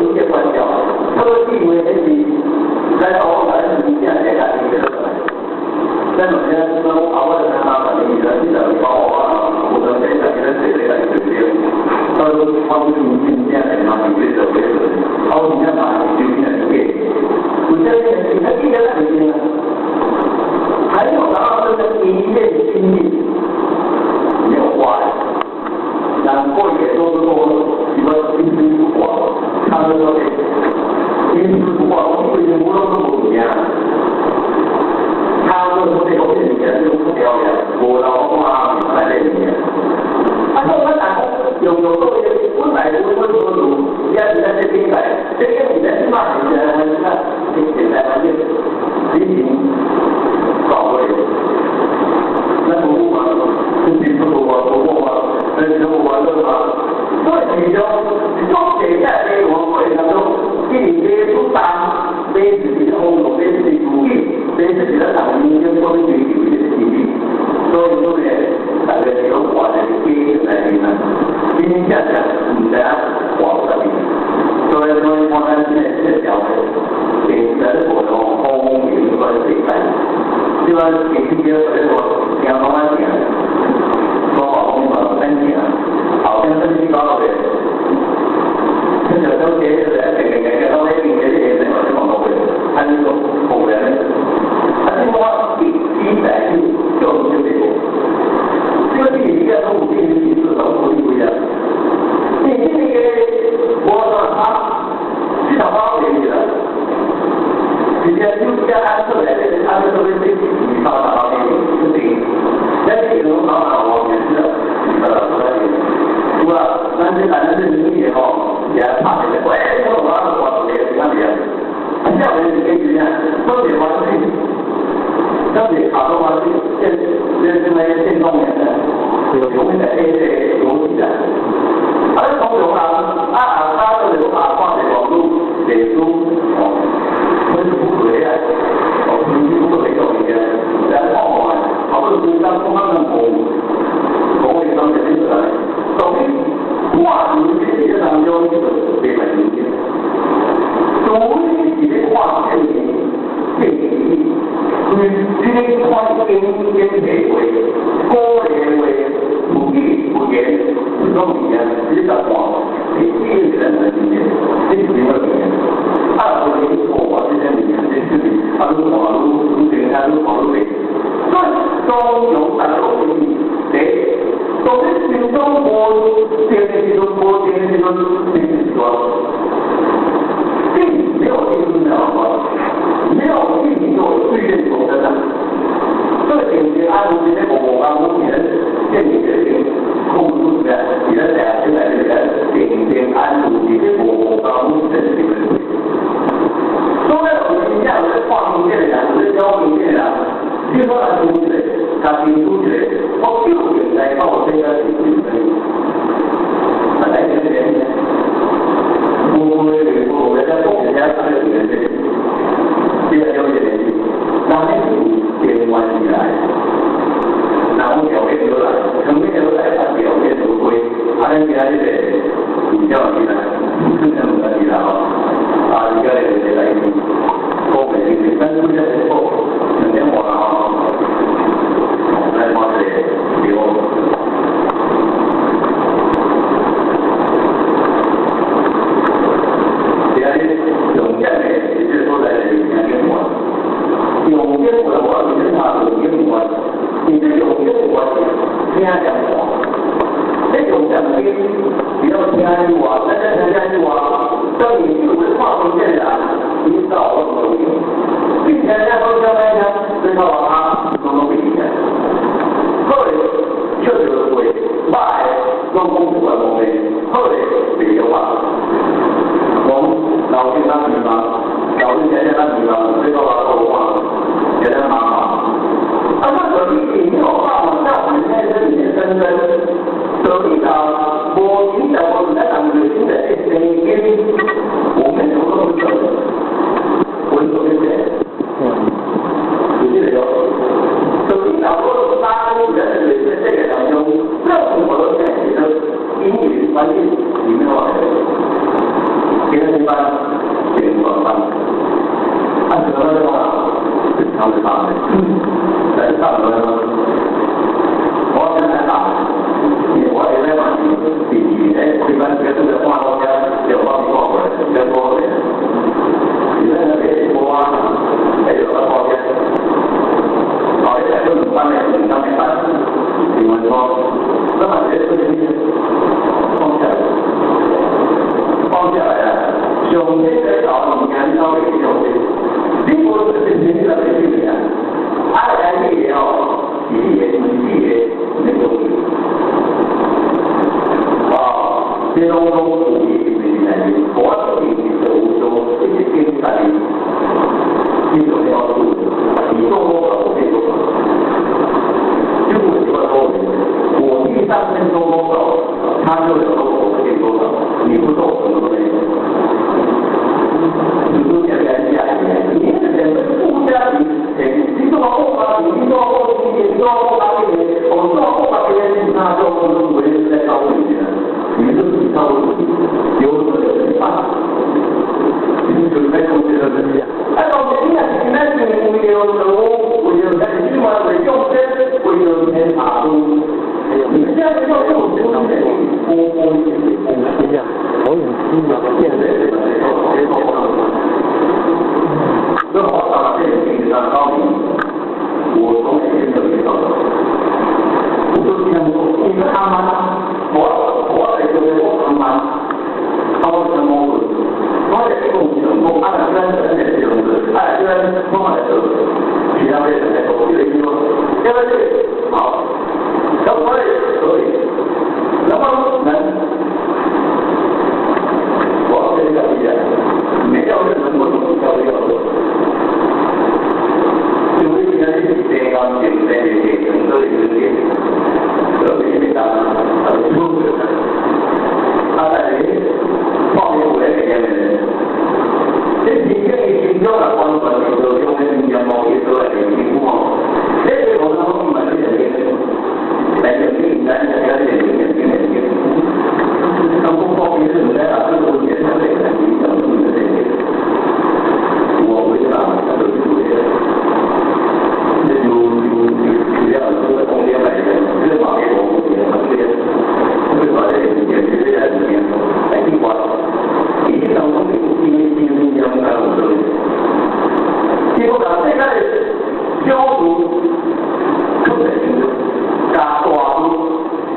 直接关掉，科技为自己来找我来实现这个一个。那首先是我把我的想法给你的，记得帮我我的这个这个到时候帮助你今天来拿你这个为准，然后你要拿你就现在给，我相信你看今天的时间，还有达到这个一念心力没有坏，难过也都是说你们心思不广，他们说的心思不广，我已经无论是5年了。他们说这个事情是不表演，我老妈在这里面。他说我打有时候我买的我要你在这边买，这个你在骂人家，那现在环境心情搞不了。那服务嘛，自己服务嘛，那服务完了嘛，所以就都给在给我会当中，给你接触单，给自己的工作，给自己鼓励。对自己的党民跟国民有一些激励，所以说呢，大家有话呢，给来宾呢，今天讲唔得话特别，所以我们呢是讲的，给人活动公平和正义，对吧？给这些人说，讲慢慢讲，说好公平分享，好像分析高的，这个都给人给到那边的人能有什么东西？他就说偶然。另外，第载就是这个，这个第一个动物进行第四种不一样。你这个我说他市场方面的，直接就加安出来的，他们说的这你上哪方面是对，那这个上哪我们是除了但是反正是你以后也怕这个，喂，我也那边，下面你可以这样，特别关心。特别卡通啊，现在电动的，有那个 A 游戏的，而从流浪他的流浪放在网络、脸书我是不回来，你如果没有一个，然后好多书当中他们我会当成这个，等于话题这些当中非常明显，独立的话题建议。今天看经典体会，个人为不义不言，这种语言只是话，你一人的经验，这是没有语言。二十年后我这些语言这事情，他都跑路，他都跑路的。所以中有大陆的对，都是群众这些都国这些都是说，并没有听到吗？没有进行过对认同的，这个简直按照这些我刚目前建议的控制的，你的现在这个顶尖按照这些我刚目前这个，都在我们现在的画面线上，是标明线上，就说他出去的，他提出去的，我就应该到这个地区可以，本来就是这样的，我在做人家他的主人这里。这个了解的，那那是电关起来，然后表面出来，层面出来，把表面都归，他跟其他这个比较起来，是这么的起来啊，一个人来多美丽，但是这时候整天我来把这给我。有些我的话，你跟他有些关系，你这有些关系，听他讲话，这种讲的比较听他的话，那听他的话，当你是文化方面的，你找我都有，并且在方向来讲，知道他都不一样。后来确实会买用公司管方面，后来比较话，我们老师当地方。老师现在那地方，最后把我忘了，现在蛮好。那可是你没有办法在我们现在这里面真正得力的，我影响我们在党的新的这些跟我们有都是我们昨天讲，有这个有，得力的我大家人在这个当中，任何在你的英语环境里面话，别人一般。的，但是差不多，我现在打，我现在嘛，一般这个画到家有帮你画过来，比较多的，你那个别多啊，还有个包间，好一点就5班的，5班没办，你们说，那么这事情放下来。放下来啊！上天在搞你眼到的上天，你无是真正在去年，爱来你了，你也那种，这种东西是来的，我是有种这些天才，这种要素，你做多少我变多少，就我这个多，我一上升多少，他就有我变多少。你不做什么都没有，你不想人家的，你是人富家庭，你做后八年，你做后7年，你做后8年，我做后8年，那做后我也是在照顾你的，你们都自己照顾自己，有这个办法，你准备做这个东西啊？按照现在为了在另外的用心，为了天马路。你现在要用这种东西，一样，好有心的，现在这好打这个名字上高明，我从前就遇到了，我就听说，因为他们，我在这里我他们，他们什么问题？我在这种情况，他们真的是哎，虽然说话的时候，其他人在说，我就说，因为这个好。然后可以，然后能，我这个理解，没有任何问题，叫这个，因为现在是这个现在的很多的这些，特别是当初的，他在报名回来这些人，这今天的新疆的官方的时候，因为新疆贸易出来的情况，这个我们后面的这些。来讲定，来了解他们报名是来了，这我也是在影响他们的这些。我回答他都是对的，这就这样这个空间来源，这个马给我们解释对的，会把这个解释这样里面来计划，一定当中因为新疆在我这里，结果呢，现在消毒根本就是。加多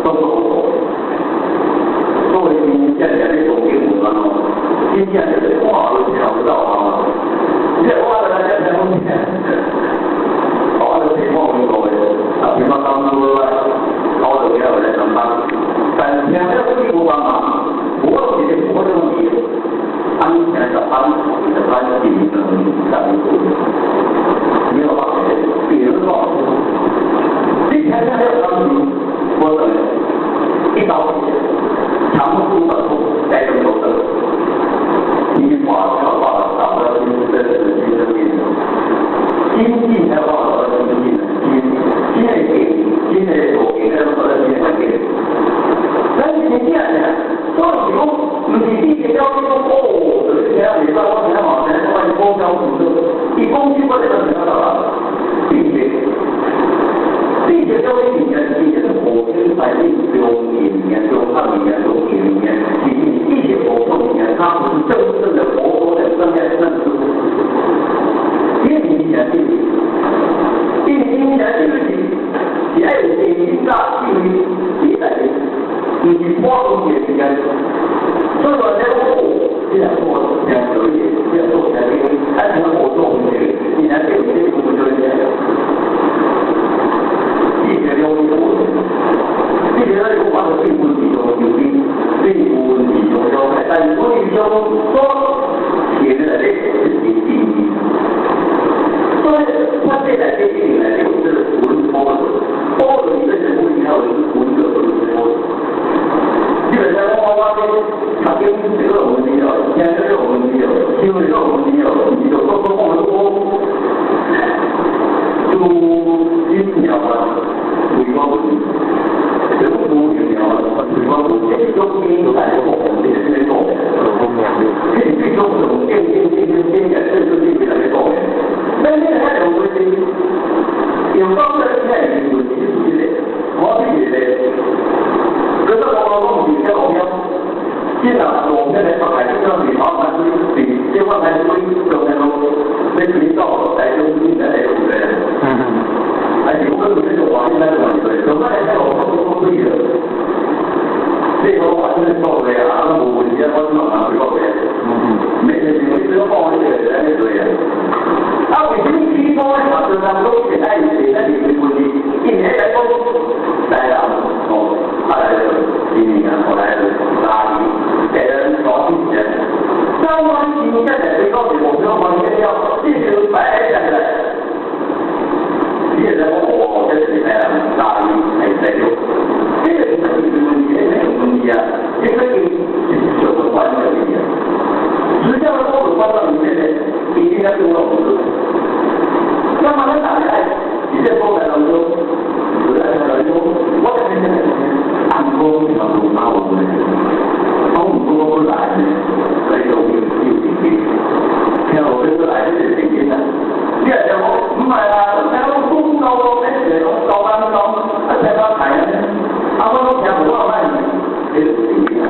都不够，作为现在的总经理们，今天的话都想不到啊！这话的大家才能听，好的情况很多的，比方刚说好的也有人能帮，但现在并不帮忙，我也不这么理解，他们现在帮你的班级能干部，没有办法，比如说。之前还有当时说的一刀强出本土该怎么的，一华小话打到新的经济才话到经济新的所给的和新的给，但是你现在说以后你地铁标准哦，之前你说我前往前关于公交组织，一公斤不得怎么了，地铁。地铁交通里面是火车在1年中、2年中、1年，地铁活动里面，它不是真正的活动的正在认知。1年地铁，1年地铁，也有1大距离地带，你花多点时间，所以说这个这样做这样可以，这样做才可以，安全活动你来对这个不就是这样？地铁交通的问题，地铁那有关的并不是其中有利，并不是其中交代，但是关于交通说铁的这是第一，所以它现在这一来就是文波的，波的你这是不一样的文的波，基本上花它跟这个我们没有，现在这个我们没有，因为这个我们没有，你就说我们多，就1秒啊。回光不人不明了，回光不这中间在做我们这些做，最终总渐渐这个越来越多。但是现在有关系，即係我嘅咧，係點樣嚟講？即係我睇到做嘅咯，你最多睇到邊一係做嘅？係如果佢哋做話，應該做佢，做乜嘢我都可以嘅。即係我揾啲多嘅啊，都冇換一分鐘啊，佢嗰嘅。咩事你都幫我哋嚟呢類嘢。啊，為什麼幾多咧？我哋咁多其他嘢咧，你會換啲，一年嚟講，嚟啦，哦，後來今年後來哪裡給人搞一些，相關經驗嘅最高係我們黃天耀，這就擺喺度啦。啲人我即係咩啊？哪裡係細咗？呢個係唔易啊！因為你做個關係嘅嘢，實際上嗰個關係裡面咧，已經係做到好多。那麼呢，打開，你在後台當中，回來當中，我哋呢按工條路把我們從多來呢，嚟到有經驗，聽我哋都來啲經驗啦。啲人就講唔係啦，睇到公道咯，咩嘢講夠啱講，一睇到睇咧，啱啱都聽唔到乜嘢，呢個經驗啊。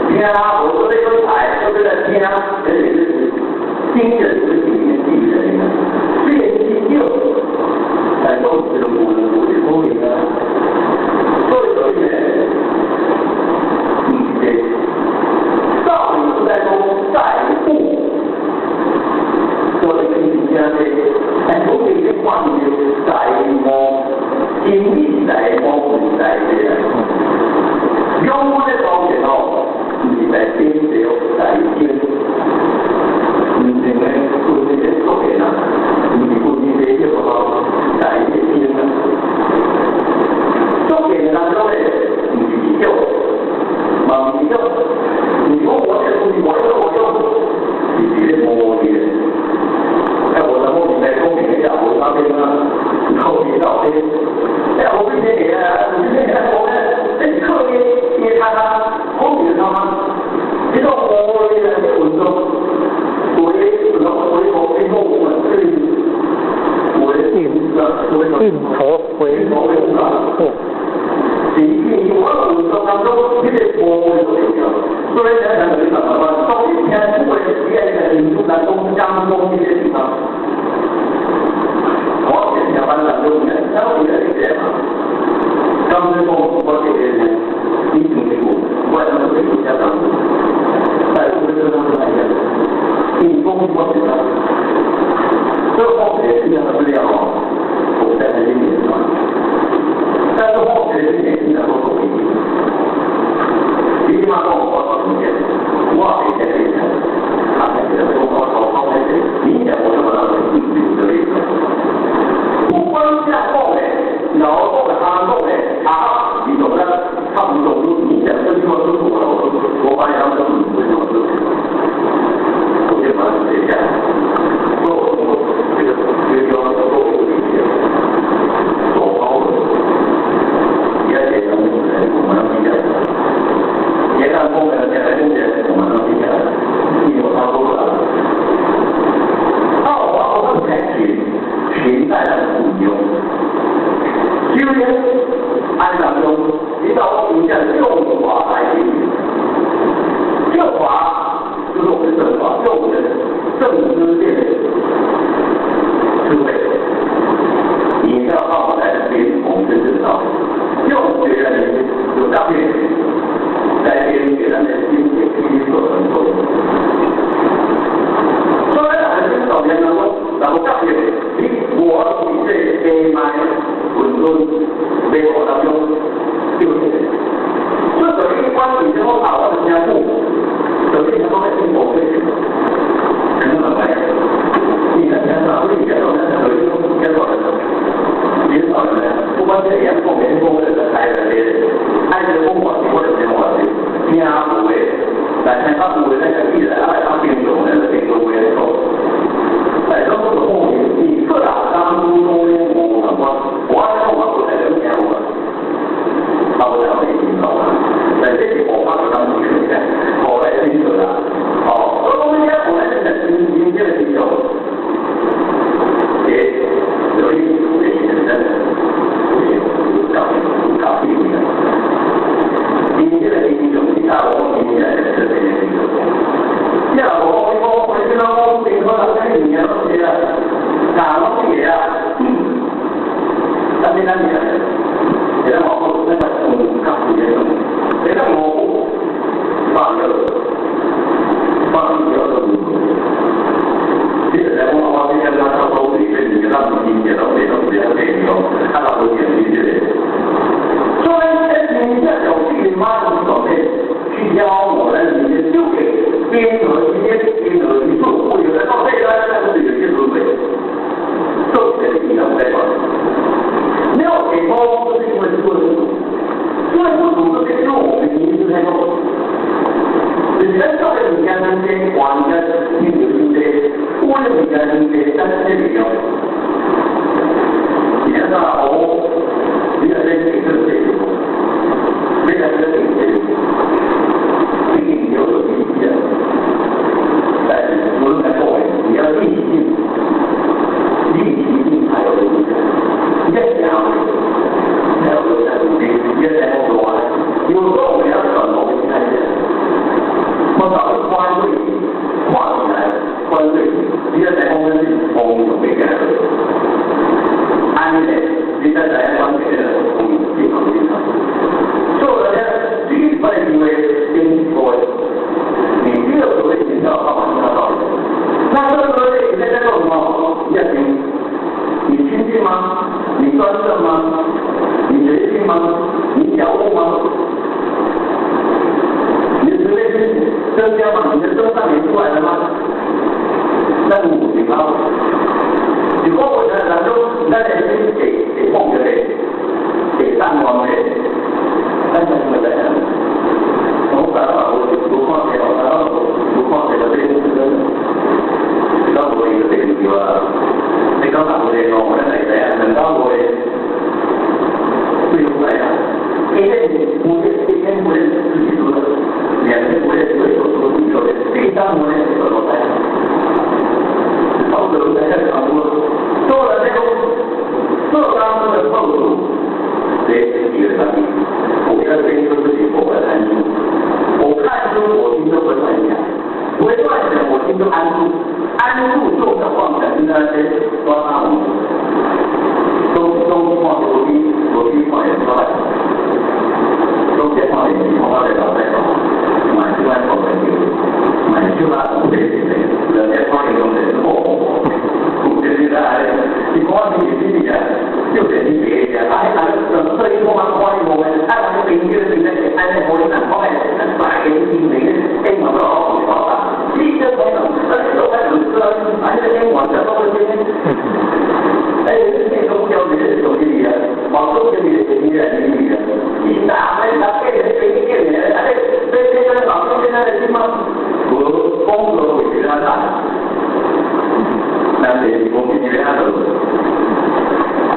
聽啊，我說呢個睇，都係聽啊，呢個是經驗嘅經驗記憶嚟嘅。這個研究在都是我的聪明的，所以呢，道理是在中在悟，所以今天呢，喺嗰啲嘅關於在我經驗在我唔在嘅，用我嘅方式咯，唔係邊條在邊，唔係咧，佢哋嘅作品啊。這個在一些呢，重點當中呢，你就如果我嘅東西我用，你自己摸嘅，我就摸你喺公平嘅角度上邊啦，扣你到邊，我俾你啊，我咧，你刻意你睇下，公平他嘛，呢個我嘅運動，我印佛回你我運動當中，呢啲波會有影響，所以咧就係咁啊，當然聽會只係運動當中相關呢啲地方，我哋有班人用嘅，都係呢啲嘛。咁呢個我哋嘅呢種嘅我係諗住一陣，但係我哋都係嘅，運動我哋啦。這個化學現在不了，我在那裡面嘛。但是化学現在現在都可以，你起碼跟我講中間，化學現在現在，它現在都高開始，明顯我就把它們的例子。不光是化學，然後做它做的，你懂得，它不懂就明顯這地方是錯了，我發現它們都不會這麼做，我就把它寫下來。這個就要做理解，做好了，也得能我們能理解，也讓工人現在工人我們能理解，你有他多了。到华不才群在不用，今天按照中一到出现用法来定义，这法就是我们正法，用的正知见。智慧，你要放在边，我们就知道，用别人有上面，在边别人的心也必须做很多。所以我們首先能夠特別，我是被買混沌被我當中就是這等於關於之後把我的相互，首先都係經過對的，可能很難。你看，現在我以前我們有一種結果的，領導人不管是員工的來的，還是公務或者是我的，聽下部位，但係他部位那個藝人，他變種那個變種為錯，在這個後面，你各打當初中間我按照我不太了解我，他不了解領導人，在這些我發的當中出現，後來清楚了，這中間我們現在今天的領導。有一些人真的搞搞定了，今天的英雄，你看我今天。咱这咱年，现在往后那个看时间了，现在我放个比较多。其实在我这边他都里面你让你写到这种这样的内容，他老多简历之类的。所以你这手机里马上准备去教我们里面就给编合一些编合一数，或者到这个那是有些准备，都是你要在管。没有给包都是因为做的不足，因为不足这些我们一直在做。人家教的你家中间，往人家听流中间，我的你家中间，但是这里有，你看到哦，你看这几个这个，没有这个这个，毕竟你有意见，但是无论在后面，你要立即性才有意见，你在想，才有在努力，你在说完，有时候我们要转头去看一下。我找个宽对跨起来，宽对，你在台风跟风就没改了。安的，你在台风给的风就考虑了。做了呢，具备因为经过你这个所谓领导干嘛听得到？那这个所谓你在做什么？你要听，你亲近吗？你专政吗？你决心吗？你脚步吗？增加嘛？你的增上年出来了吗？那你好，如果我的咱就那得给碰的嘞，给三光的，但是我在讲，我感到我看起来，我看起来这个是刚我一个这个地方，你刚才我这个我在在很高我的，对不对呀？因为我这边我自己做的。两天我也会有说你说的，第三我也有说的，到时候在讲我做了这个做当中的后路，这是第二个，我要跟说自己我会安住，我看书我心都会乱想，不会乱想我心都安住，安住做的妄想跟那些抓他们，都放罗宾放也出来，都别放眼睛，放在脑袋上。买出来好朋友，买出来好朋友，人家欢迎我们哦，我觉得哎，你光你自己啊，就等于别人啊，所以我们欢迎我们，哎，我们平时的那些安在国内南方的，买给你那个，哎，我们好好啊，你这朋友，都在读书，俺这边网上都是天天，哎，这个不了解手机里的，网络这里的手机的里的，你打那他给人给你给人，哎。老师现在的地方，我风格会比他大，但是我们比他多。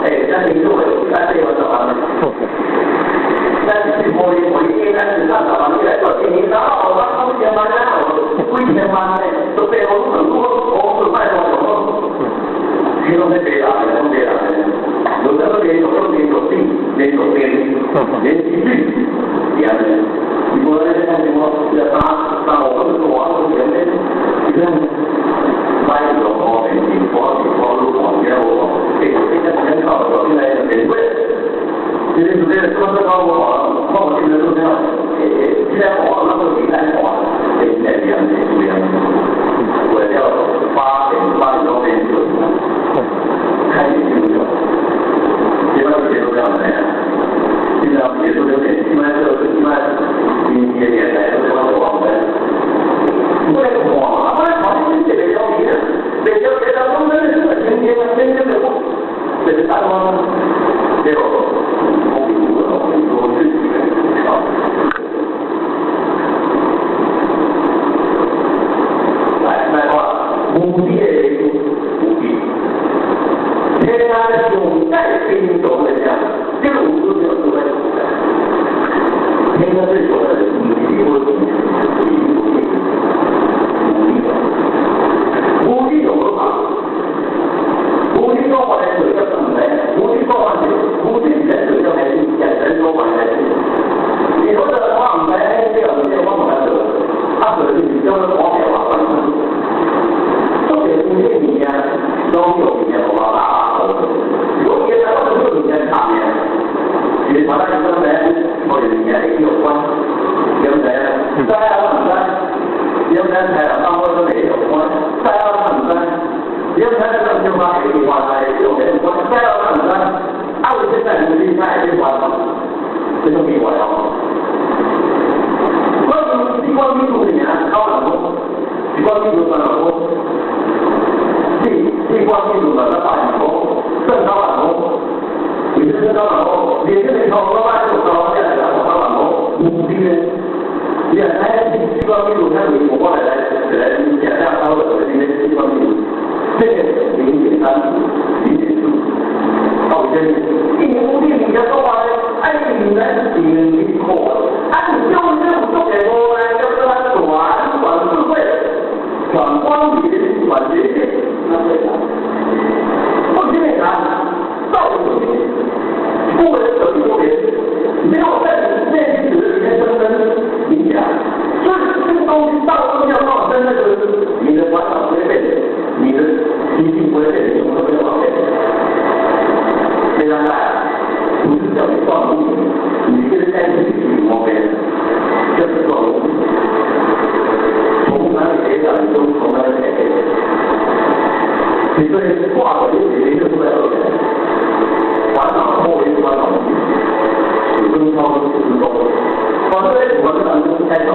哎，但是如果在这个地方，但是我一天开始上早上起来做电影，然后我刚出前班呢，我归前班呢，都被我很多同事拜托我，其中的别打的，都别打的，有的连有病，连续剧一样的。我在那情况下，那我们是往前面，你看，来一个方面，你光路往前我，这个现在先靠着现在免费，因为昨天说这高我好了，帮我现在都这样，现在我那个平台好了，现在这样这样，我要8点多点就开始就，其他这些都这样的呀，现在结束6点。台长当过都没有，我再要上山，原来这个地方有句话来，有人我再要上山，按现在努力在这块，这就比我要。关于地方民主里面高冷风，地方民主高冷风，地方民主的大领风，更高冷风，你是高冷风，你这里头老板就高下来了，高冷风，努力的。原来地方民主它有我过来现在高冷的这些地方民主，这个0.3、0.4，到这里，一年5年你要说话呢，哎，你们是你错，哎，你就是不给我来，要跟他转智慧，转光明，转觉性，那对了。不听内涵，道理不听，不为舍己多别，没有在你内心里面深深理解。所以这个东西到处要放生，那就是你的烦恼不会变，你的心性不会变，什么都没有变。非常爱，不是叫你放纵，你这个在自己里面变，这是放纵。从哪里来的，你都从哪里来的。你对挂的你就出来了，烦恼多为烦恼，始终超出始终。反正我们当中开头，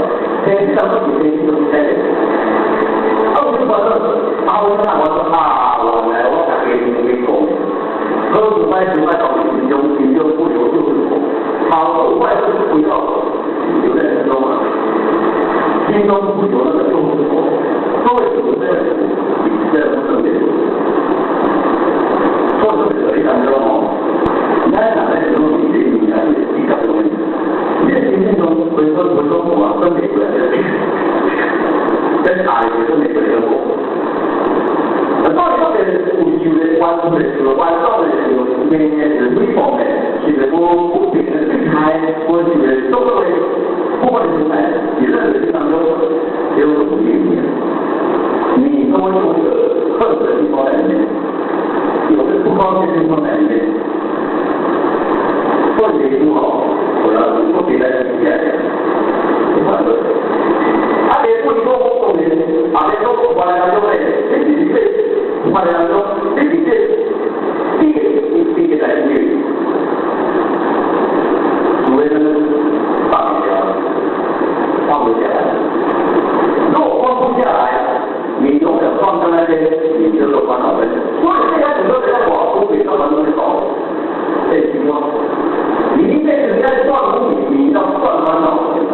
天上不许天都不开的。我就反正我说我打给你给讲，喝5块10块到你就不留就是我，5块是不要留在心中了，心中不留那个就是我，各位主持人，这不正确。做这个非常重要，你看哪来时候你还是比较容易。你的心中回说我跟美国人，跟哪里跟美国人过？到底到底有的关注的时候，关照的时候，每年是推广的，其实不平的平台，我觉得都会不管平台，你任何地方都有努力的，你都会有一个特色的地方在里面，有的不高兴的地方在里面，做节目好。我要不给他理解，不管是，别不说我懂的，别说我来当中的，你这，我来当中，你这，这个来理解，除非是放不下，放不下来，如果放不下来，你永远放在那边，你就是烦恼的。所以现在很多人我不给他们东西搞，这情况。你一辈子在断无理，你要断烦恼简单。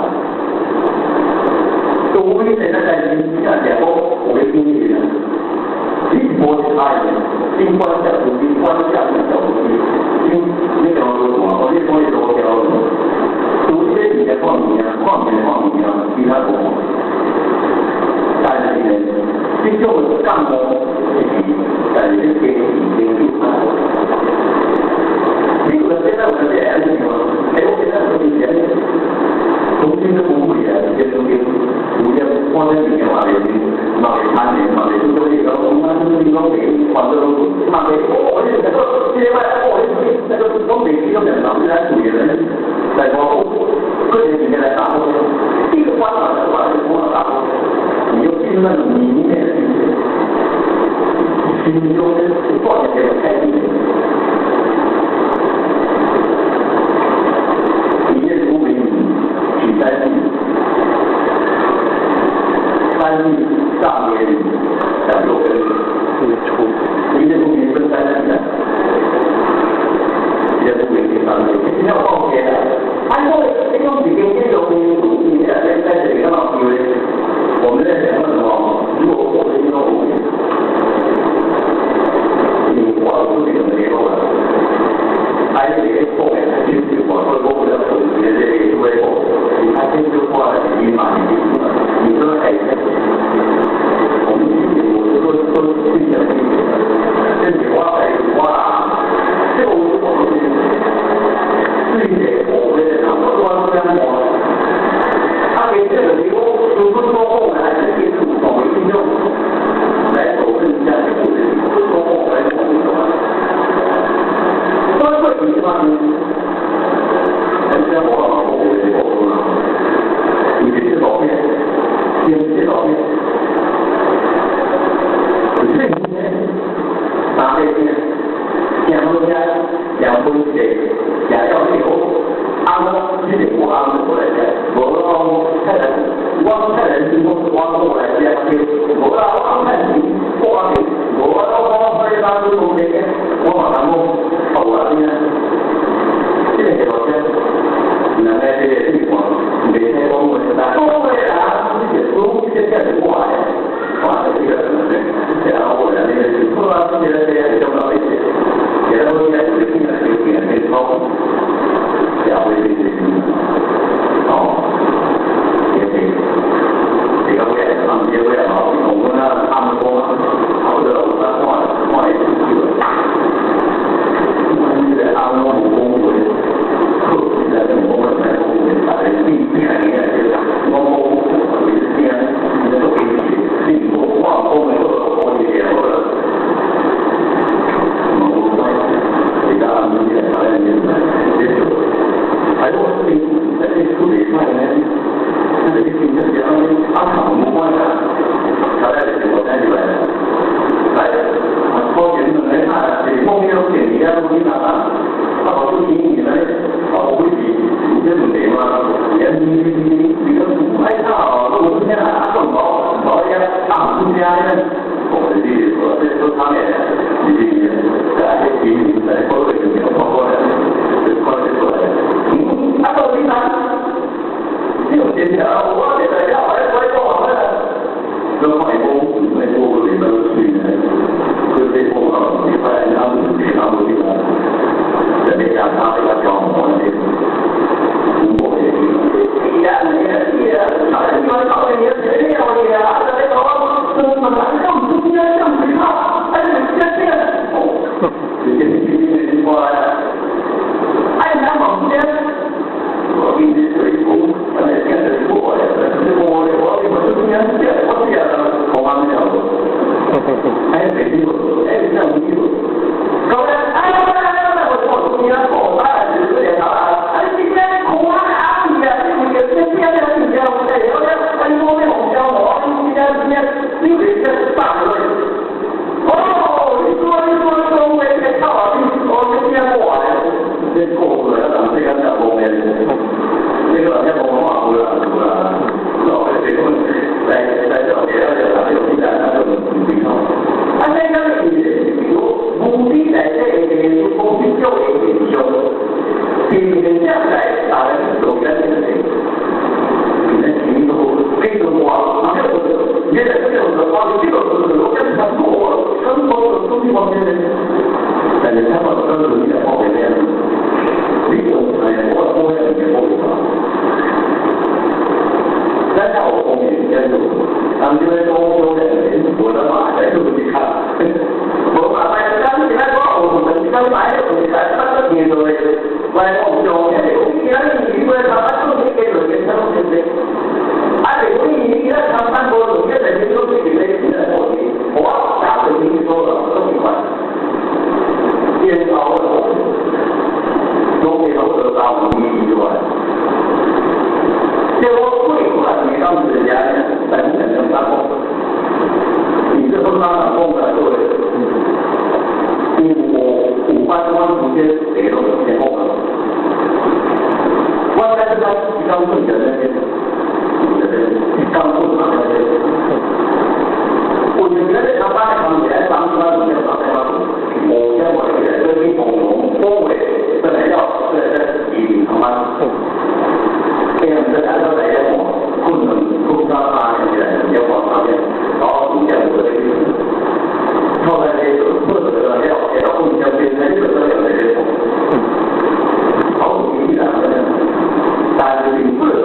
都无理现在在你下解脱，我会经历的。心波是他人，心观下不心，观下是小不心。心那条路什么？我这东西多条路，有些你在放你啊，放其他不好。但是呢，这就是干活自己在这边已经有了。这个现在我们这样的情况，我现在我以前重新的服务业，这些东西，物业放在里面话的，那给摊的，那给就这个，我们这地方给换这种，那给我这个另外那个东北地方的咱们来属于人，在说个人里面来打工，这个方法的话是不能打工，你就进入那种里面的心中锻炼这个开心。3日上面要有跟出，明天不明分3日的，也不明天3日，要放学的。按照这种几天这种你在这里干嘛？因为我们在讲什么？如果我们这种你我不是怎么联络的，还有一个后面还就是我说我不要手机的这个微博，你还真就挂了你妈你说哎。我们都对讲这你话来话，这个我对的，我的我说这样话，他给这个理由，如果说后来是接触所谓听众来否认这样的故事，不说后来否认什么，说会什么？人家我我说了，你这些照片，这些照片。我过来接，我到我看你，我到我飞单都做嘅，我马上我后来呢，这个条件，那个这个地方，每天我们但多的啊，这些都这些是过来，哇，这个，然后我那个突然之间这些就到一些，然后呢，就听了就点点头，然后这些，哦，也是。这个为他们也为了我们呢，他们说好的，我们换一次机会，我们在安徽工作，特别在我们在工作大概近2年就是我们之间都可以进入化工的好几年了，我们这个安徽的大概也就还有在这处理上面。这个经济上他厂不关的，他在我在这边，来，我前面来看，这后面有点你看东西哪啊？好多你来，我会比这种的嘛，你个不爱看啊，我们现在更高一些大国家呢，我们这说这都他们你在这比你在国内就没有包括的，这关系出来的，他到底哪？这种现象，我现在要来做了，跟外公里边去呢，就这部你发现他们这他们这个，在这家他这个交往的中国的，他这个搞的也是这样的呀，这个怎么来让中间让谁看？哎，这些过来，哎，咱往前。我给你水工，现在过来，我中间我这样好玩的了，还有北京，像无锡，搞的，我中间好大，就是这样啊，今天恐怕啊，你这边的你这样，我在我们红椒，我今天因为这大热，哦，你说我也太跳了，我今天过来，这过去了，咱们这个在后面。这个像我们话不了，老的这种在这别的地方有进展，那就很非常。啊，那个你比如目的在这个公司就业研究，你们将来打的是走的这个，你的情度非常广，现在这种的话，这个我跟他说，生活的东西方面的，但是他们都是你的方面的。这种我也没有办法。但是我后面先走，咱们这边中秋的，我的马在这里看，我马在刚起来说，我们刚来的时候才3个月左右，来中秋，你看你为啥他就没给人家他们对不对？而且你看他们多人家人家都是给类似的货币，我打的你说了这么快，颠倒了。都给他得到无意义之外，结果汇款给他们人家本身能打工，你这不打工的各位，5万直接给了钱后了，我在这个刚挣钱那些，刚挣钱那些，我觉得他把他们钱当成没有打工，我见过这个跟你共同多位。本来要以他妈，这样子按照来讲，不能工商发展也往上面，然后逐渐我的这个，后来这个或者要共享变成这个这种，好有意义的，但是你不能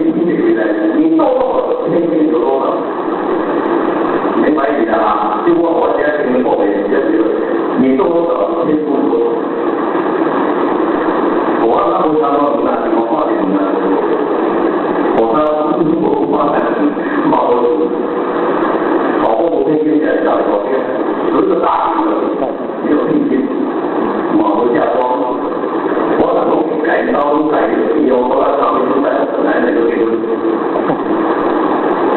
你这个人，你多少天天有多少？没关系的啊，就我现在听过没？就是你多少天不多。我那不他妈不拿什么话题呢？我那我不发展毛多事，好过我天天在家里头天，有一个大女的，没有信心，毛不下光，我那种改刀都改以后，后来上面都在男的就结婚，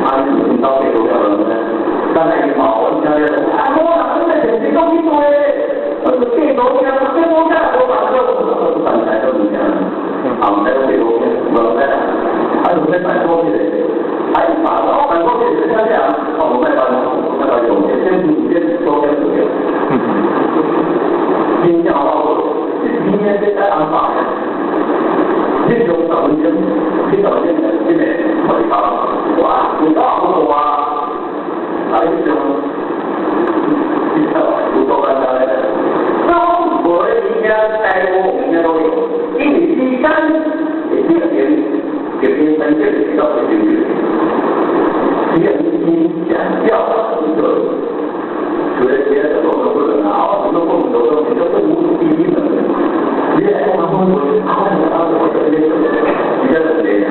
俺们到这个了呢，但是你毛我家里，啊我那真的是你讲你多嘞。这个电脑呢，这我家我把这个反正都一样，啊，在这个我在，还有在办公的，还有把办公的人家这样，我在办那个有些先说先不用，今天好不好？今天在安排，这种早晨，这早晨现在可以搞，哇，你搞不好啊，还有这种，不错干的。我的一家在我们家都有，因为第三也这边这边三这里到这边，只要你想要一个，除了别的我都不能拿，我都不能走，你都是无主第一的，你也不能说我这边比较这样，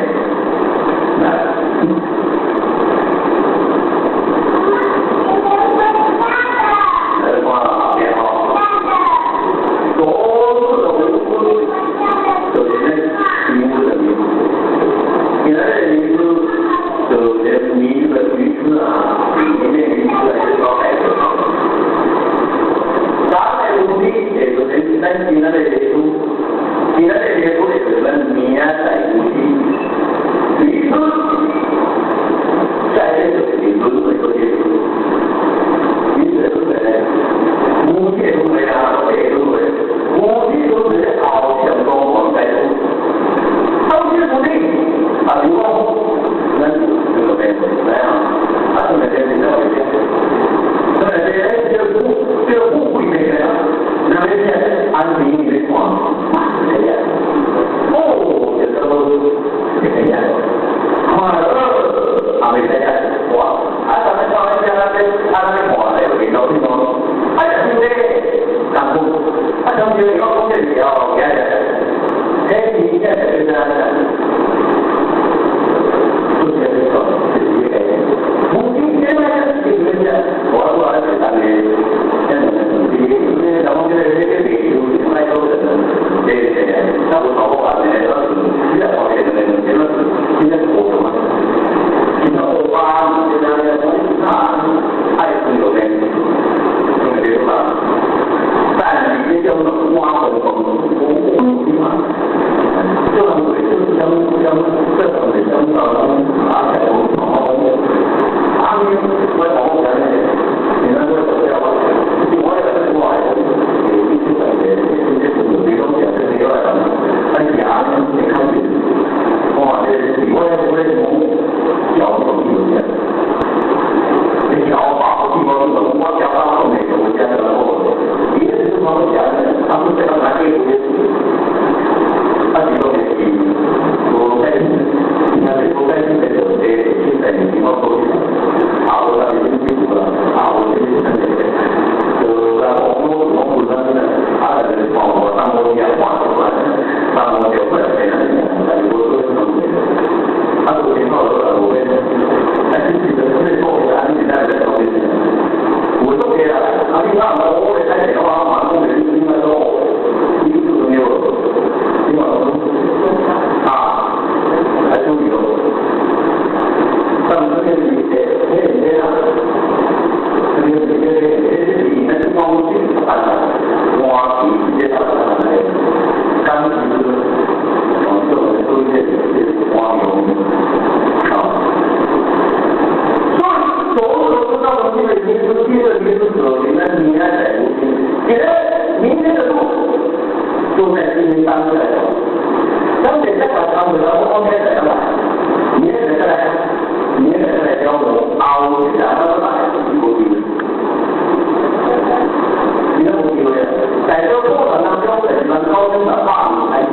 在这个过程当中，人们高声的话语还是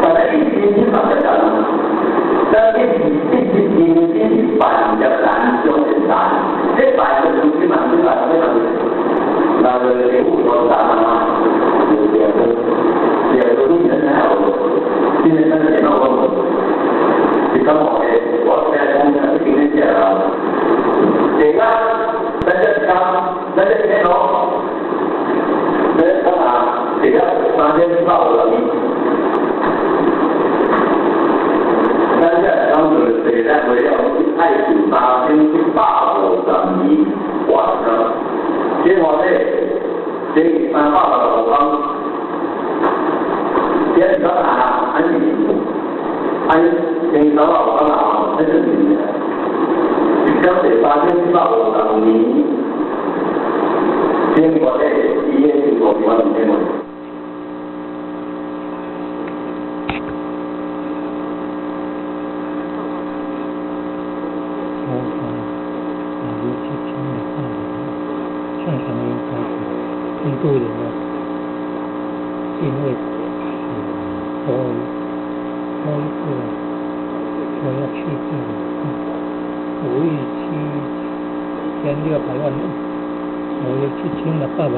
本来一心欣赏的人。但是你办比较难，就很难。这办的东西嘛，这办非常那个业务多难啊，两个都人还好，今天那个电脑我，你刚好的，我现在工作是今天写了，这个，那这电脑，那干嘛？这个3天到了。咱这当时虽然为了爱情发生去大火上你完了，结果呢，这3把的火光，别说啥，安静，这3把火光啊，很正经的，当时发生去大火上你，结果呢，一夜情况完全没有。印度人呢，因为我要去5亿7600万，我要去签了8万。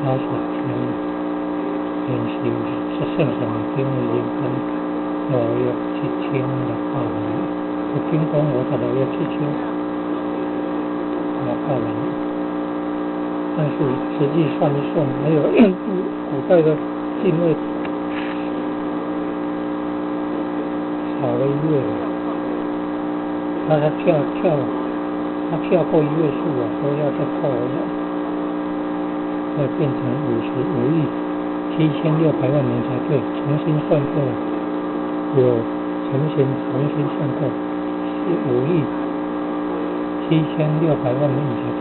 老师练习是线上因为已经我要去签了8万，我听说我可能要去签了8万，但是实际算一算，没有印度古代的境内少了1位，他跳过1位数啊，所以要再扣回来。会变成5亿7600万年才对，重新算过，有重新算过是5亿7600万年才对。